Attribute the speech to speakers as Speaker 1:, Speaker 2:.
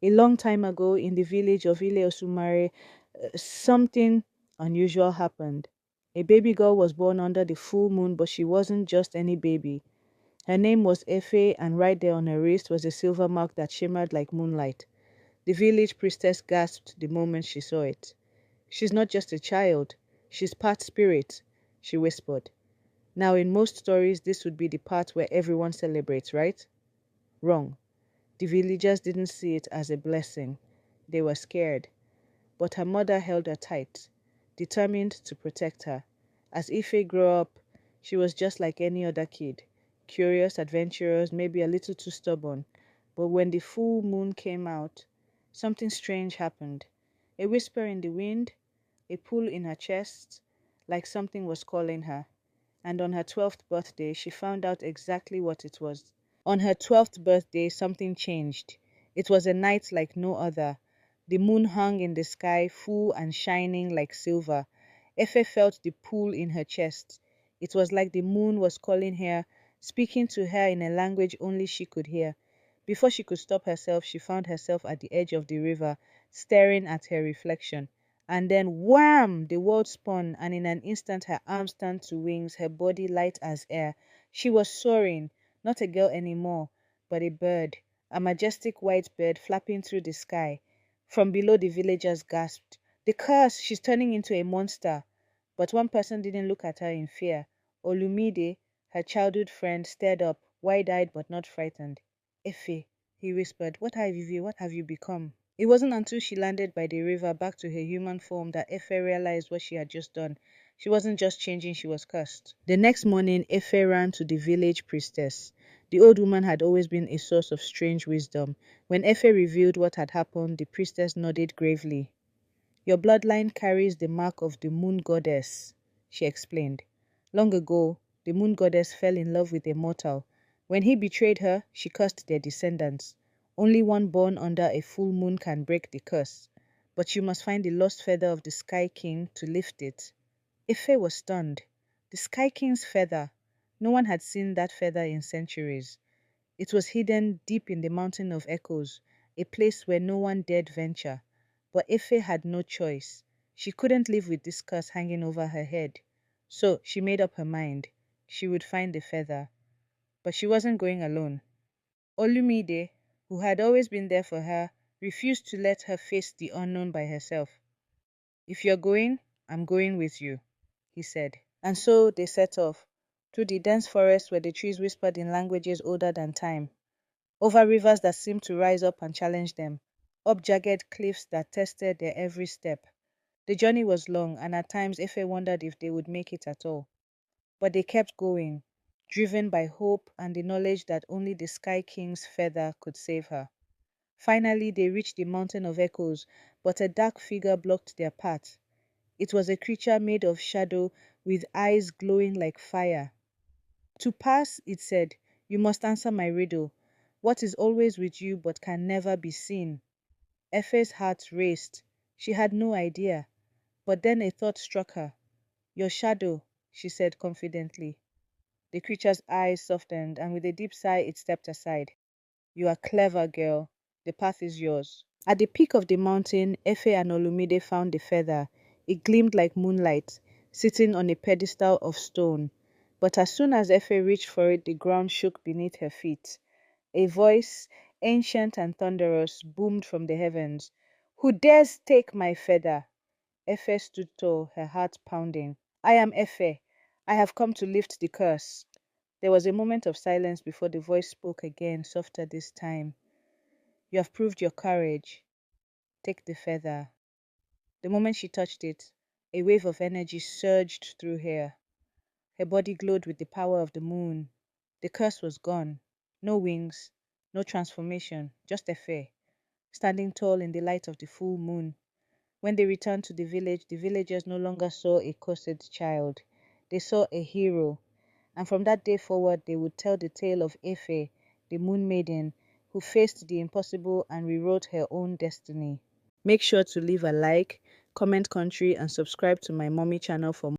Speaker 1: A long time ago, in the village of Ile Osumare, something unusual happened. A baby girl was born under the full moon, but she wasn't just any baby. Her name was Efe, and right there on her wrist was a silver mark that shimmered like moonlight. The village priestess gasped the moment she saw it. "She's not just a child, she's part spirit," she whispered. Now, in most stories, this would be the part where everyone celebrates, right? Wrong. The villagers didn't see it as a blessing. They were scared. But her mother held her tight, determined to protect her. As Ife grew up, she was just like any other kid, curious, adventurous, maybe a little too stubborn. But when the full moon came out, something strange happened. A whisper in the wind, a pull in her chest, like something was calling her. And on her 12th birthday, she found out exactly what it was. On her 12th birthday, something changed. It was a night like no other. The moon hung in the sky, full and shining like silver. Efe felt the pull in her chest. It was like the moon was calling her, speaking to her in a language only she could hear. Before she could stop herself, she found herself at the edge of the river, staring at her reflection. And then, wham! The world spun, and in an instant her arms turned to wings, her body light as air. She was soaring, not a girl anymore, but a bird, a majestic white bird flapping through the sky. From below, the villagers gasped, "The curse! She's turning into a monster!" But one person didn't look at her in fear. Olumide, her childhood friend, stared up, wide-eyed but not frightened. "Efe," he whispered, What have you become?" It wasn't until she landed by the river back to her human form that Efe realized what she had just done. She wasn't just changing, she was cursed. The next morning, Efe ran to the village priestess. The old woman had always been a source of strange wisdom. When Efe revealed what had happened, the priestess nodded gravely. "Your bloodline carries the mark of the moon goddess," she explained. "Long ago, the moon goddess fell in love with a mortal. When he betrayed her, she cursed their descendants. Only one born under a full moon can break the curse. But you must find the lost feather of the Sky King to lift it." Ife was stunned. The Sky King's feather. No one had seen that feather in centuries. It was hidden deep in the Mountain of Echoes, a place where no one dared venture. But Ife had no choice. She couldn't live with this curse hanging over her head. So she made up her mind. She would find the feather. But she wasn't going alone. Olumide, who had always been there for her, refused to let her face the unknown by herself. "If you're going, I'm going with you," he said. And so they set off, through the dense forest where the trees whispered in languages older than time, over rivers that seemed to rise up and challenge them, up jagged cliffs that tested their every step. The journey was long, and at times Efe wondered if they would make it at all. But they kept going, driven by hope and the knowledge that only the Sky King's feather could save her. Finally, they reached the Mountain of Echoes, but a dark figure blocked their path. It was a creature made of shadow, with eyes glowing like fire. "To pass," it said, "you must answer my riddle. What is always with you but can never be seen?" Efe's heart raced. She had no idea. But then a thought struck her. "Your shadow," she said confidently. The creature's eyes softened, and with a deep sigh it stepped aside. "You are clever, girl. The path is yours." At the peak of the mountain, Efe and Olumide found the feather. It gleamed like moonlight, sitting on a pedestal of stone. But as soon as Efe reached for it, the ground shook beneath her feet. A voice, ancient and thunderous, boomed from the heavens. "Who dares take my feather?" Efe stood tall, her heart pounding. "I am Efe. I have come to lift the curse." There was a moment of silence before the voice spoke again, softer this time. "You have proved your courage. Take the feather." The moment she touched it, a wave of energy surged through her. Her body glowed with the power of the moon. The curse was gone. No wings, no transformation, just Efe, standing tall in the light of the full moon. When they returned to the village, the villagers no longer saw a cursed child. They saw a hero. And from that day forward, they would tell the tale of Efe, the moon maiden, who faced the impossible and rewrote her own destiny. Make sure to leave a like, comment country, and subscribe to my mommy channel for more.